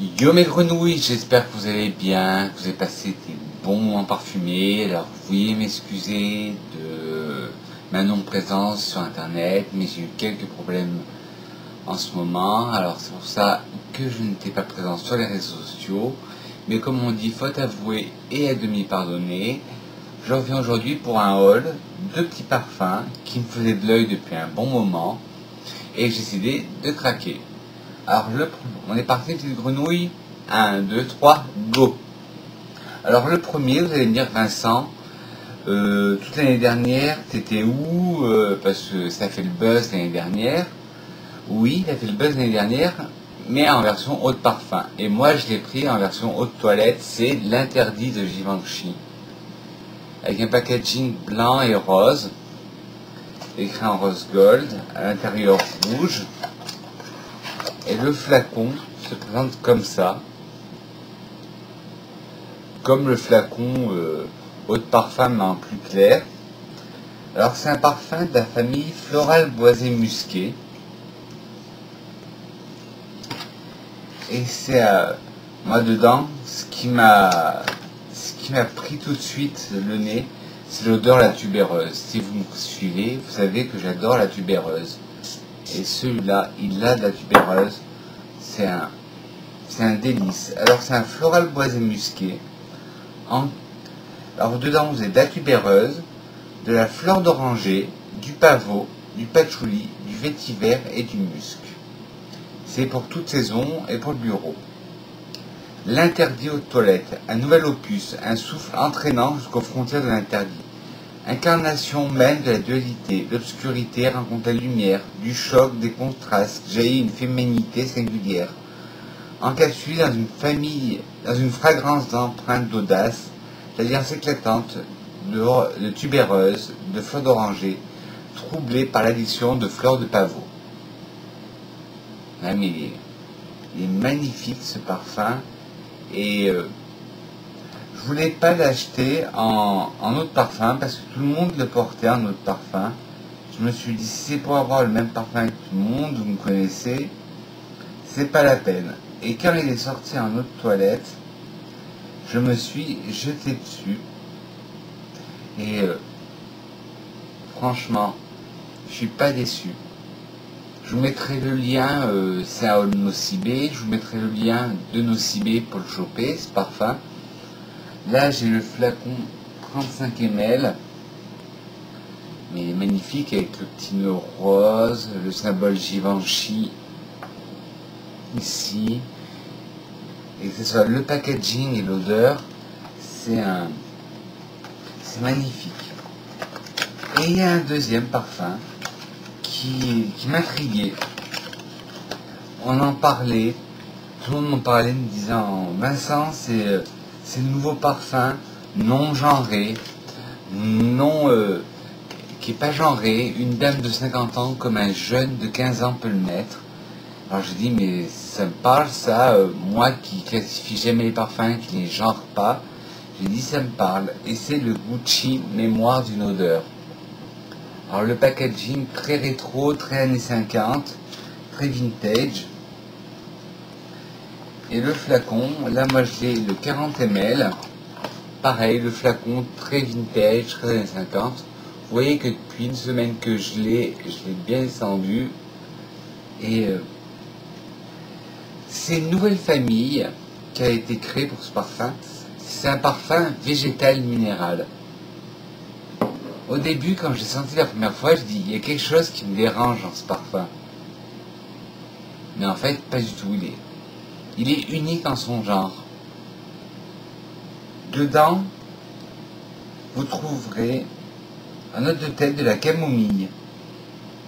Yo mes grenouilles, j'espère que vous allez bien, que vous avez passé des bons moments parfumés. Alors veuillez m'excuser de ma non-présence sur internet, mais j'ai eu quelques problèmes en ce moment. Alors c'est pour ça que je n'étais pas présent sur les réseaux sociaux. Mais comme on dit, faute avouée et à demi pardonnée, je reviens aujourd'hui pour un haul de petits parfums qui me faisaient de l'œil depuis un bon moment et j'ai décidé de craquer. Alors, on est parti, petite grenouille. 1, 2, 3, go. Alors, le premier, vous allez me dire, Vincent, toute l'année dernière, t'étais où parce que ça a fait le buzz l'année dernière. Oui, ça a fait le buzz l'année dernière, mais en version eau de parfum. Et moi, je l'ai pris en version eau de toilette. C'est l'interdit de Givenchy. Avec un packaging blanc et rose. Écrit en rose gold. À l'intérieur rouge. Et le flacon se présente comme ça, comme le flacon eau de parfum mais en plus clair. Alors c'est un parfum de la famille florale boisée musquée. Et c'est moi dedans, ce qui m'a pris tout de suite le nez, c'est l'odeur de la tubéreuse. Si vous me suivez, vous savez que j'adore la tubéreuse. Et celui-là, il a de la tubéreuse. C'est un délice. Alors c'est un floral boisé musqué. Alors dedans vous avez de la tubéreuse, de la fleur d'oranger, du pavot, du patchouli, du vétiver et du musc. C'est pour toute saison et pour le bureau. L'interdit aux toilettes, un nouvel opus, un souffle entraînant jusqu'aux frontières de l'interdit. Incarnation même de la dualité, l'obscurité rencontre la lumière, du choc, des contrastes, jaillit une féminité singulière. Encapsulé dans une fragrance d'empreinte d'audace, l'alliance éclatante de tubéreuse, de fleurs d'oranger, troublée par l'addition de fleurs de pavot. Ah, mais il est magnifique ce parfum, et je voulais pas l'acheter en eau de parfum parce que tout le monde le portait en eau de parfum. Je me suis dit, si c'est pour avoir le même parfum que tout le monde, vous me connaissez, c'est pas la peine. Et quand il est sorti en eau de toilette, je me suis jeté dessus. Et franchement, je suis pas déçu. Je vous mettrai le lien, c'est à Nocibé, je vous mettrai le lien de Nocibé pour le choper, ce parfum. Là, j'ai le flacon 35 ml, mais il est magnifique avec le petit nœud rose, le symbole Givenchy ici, et que ce soit le packaging et l'odeur, c'est magnifique. Et il y a un deuxième parfum qui m'intriguait. On en parlait, tout le monde m'en parlait me disant, Vincent, c'est le nouveau parfum non genré, qui est pas genré, une dame de 50 ans comme un jeune de 15 ans peut le mettre. Alors je dis, mais ça me parle ça, moi qui classifie jamais les parfums, qui les genre pas, j'ai dit ça me parle, et c'est le Gucci Mémoire d'une odeur. Alors le packaging très rétro, très années 50, très vintage, et le flacon, là moi j'ai le 40 ml, pareil, le flacon très vintage, très années 50. Vous voyez que depuis une semaine que je l'ai bien descendu, et c'est une nouvelle famille qui a été créée pour ce parfum. C'est un parfum végétal minéral. Au début, quand j'ai senti la première fois, je dis, il y a quelque chose qui me dérange dans ce parfum. Mais en fait, pas du tout. Il est unique en son genre. Dedans, vous trouverez en note de tête de la camomille,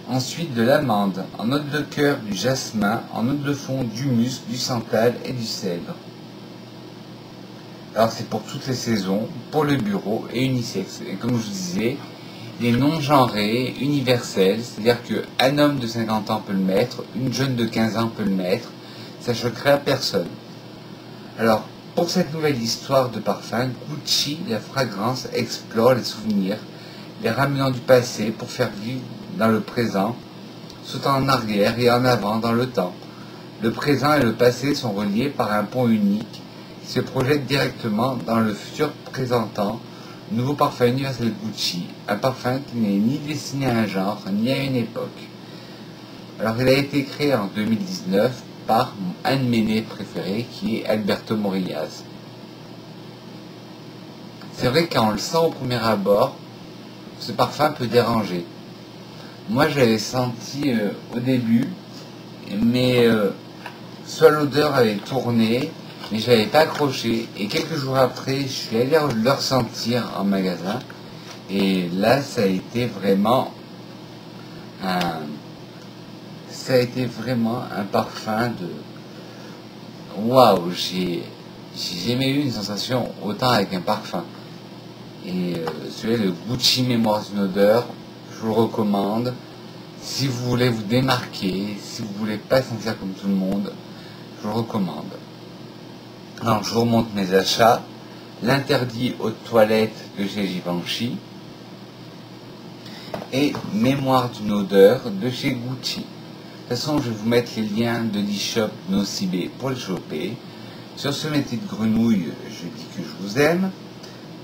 ensuite de l'amande, en note de cœur du jasmin, en note de fond du musc, du santal et du cèdre. Alors c'est pour toutes les saisons, pour le bureau et unisexe. Et comme je vous disais, il est non genré, universel, c'est-à-dire qu'un homme de 50 ans peut le mettre, une jeune de 15 ans peut le mettre, ça choquerait à personne. Alors, pour cette nouvelle histoire de parfum, Gucci, la fragrance, explore les souvenirs, les ramenant du passé pour faire vivre dans le présent, sautant en arrière et en avant dans le temps. Le présent et le passé sont reliés par un pont unique qui se projette directement dans le futur présentant le nouveau parfum universel Gucci, un parfum qui n'est ni destiné à un genre ni à une époque. Alors il a été créé en 2019 par un de mes nez préférés qui est Alberto Morillas. C'est vrai qu'en le sent au premier abord, ce parfum peut déranger. Moi je l'avais senti au début, mais soit l'odeur avait tourné, mais je n'avais pas accroché. Et quelques jours après, je suis allé le ressentir en magasin. Et là, ça a été vraiment un parfum de waouh. J'ai jamais eu une sensation autant avec un parfum. Et celui-là, le Gucci Mémoire d'une odeur, je vous le recommande. Si vous voulez vous démarquer, si vous voulez pas sentir comme tout le monde, je vous le recommande. Alors je vous remonte mes achats. L'interdit aux toilettes de chez Givenchy et Mémoire d'une odeur de chez Gucci. De toute façon, je vais vous mettre les liens de l'e-shop Nocibé pour le choper. Sur ce, mes petites grenouilles, je dis que je vous aime.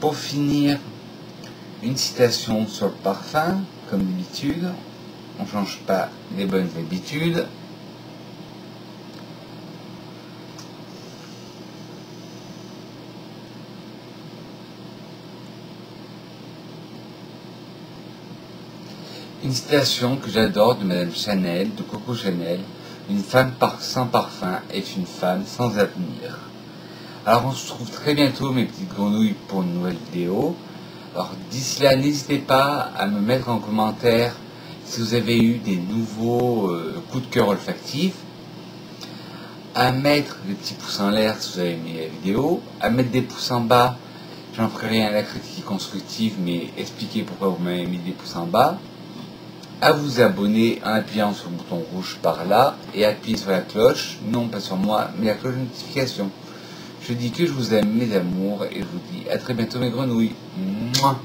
Pour finir, une citation sur le parfum, comme d'habitude. On ne change pas les bonnes habitudes. Une citation que j'adore de Madame Chanel, de Coco Chanel: une femme sans parfum est une femme sans avenir. Alors on se retrouve très bientôt, mes petites grenouilles, pour une nouvelle vidéo. Alors d'ici là, n'hésitez pas à me mettre en commentaire si vous avez eu des nouveaux coups de cœur olfactifs, à mettre des petits pouces en l'air si vous avez aimé la vidéo, à mettre des pouces en bas. J'en ferai rien à la critique constructive, mais expliquez pourquoi vous m'avez mis des pouces en bas. À vous abonner en appuyant sur le bouton rouge par là et appuyer sur la cloche, non pas sur moi, mais la cloche de notification. Je dis que je vous aime, mes amours, et je vous dis à très bientôt, mes grenouilles. Mouah.